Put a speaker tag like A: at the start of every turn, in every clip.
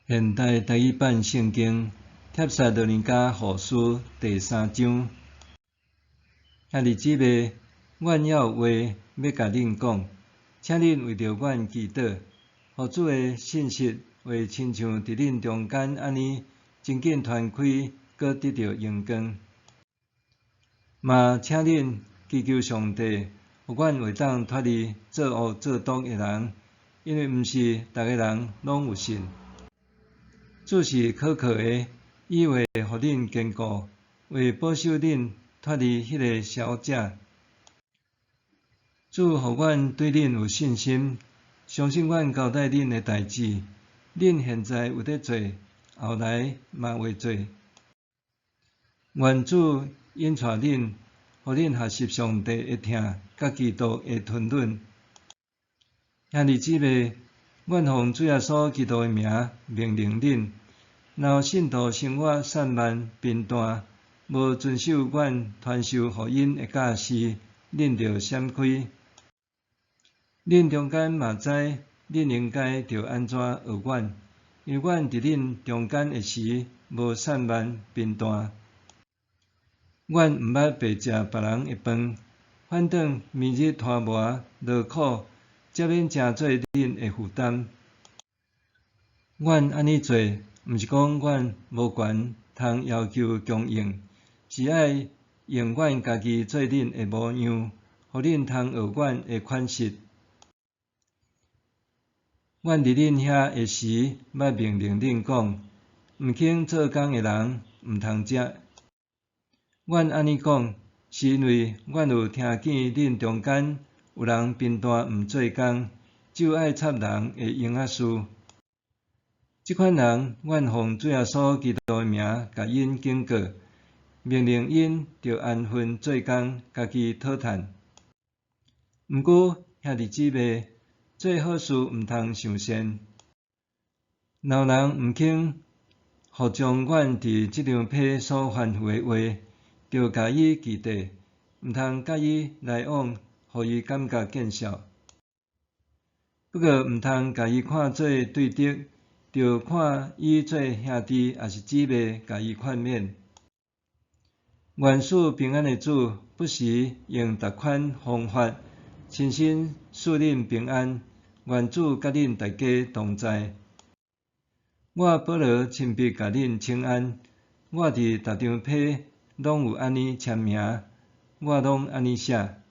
A: 现代台语版圣经帖撒罗尼迦后书第3章。兄弟姊妹，阮还有话要甲恁讲，请恁为着阮祈祷，互主的信息会亲像伫恁中间安尼真紧传开，搁得到阳光。嘛，请恁祈求上帝，互阮会当脱离作恶作毒的人，因为毋是逐个人拢有信。主是可靠的，伊会互恁坚固，为保守恁脱离迄个小者。主互阮对恁有信心，相信阮交代恁的代志，恁现在有在做，后来嘛会做。愿主引带恁，互恁学习上帝的听，甲基督的吞忍。兄弟姊妹，阮奉主耶稣基督的名命令恁。若信徒生活散漫贫惰，无遵守阮传授福音的教示，恁着闪开。恁中间嘛知，恁应该着安怎学阮，因为阮伫恁中间的时，无散漫贫惰。阮毋捌白食别人的饭，反倒暝日拖磨劳苦，才免成做恁的负担。阮安尼做，毋是讲阮无权通要求供应，是爱用阮家己做恁的模样，互恁通学阮的款式。阮伫恁遐的时，捌命令恁讲，毋肯做工的人毋通食。阮安尼讲，是因为阮有听见恁中间有人贫惰毋做工，只有爱插人的营仔事。即款人，阮奉主耶稣基督的名，甲因警告，命令因着安分做工，家己讨趁。毋过，兄弟姊妹，做好事毋通上善。若有人毋肯服从阮伫即张批所吩咐的话，着甲伊记地，毋通甲伊来往，互伊感觉见笑。不过，毋通甲伊看做对敌。着看伊做兄弟，也是姊妹，甲伊劝勉。愿使平安的主不时用逐款方法，亲身使恁平安。愿主甲恁大家同在。我保罗亲笔甲恁请安。我伫逐张批拢有安尼签名，我拢安尼写。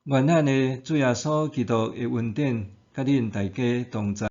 A: 愿咱的主耶稣基督的恩典甲恁大家同在。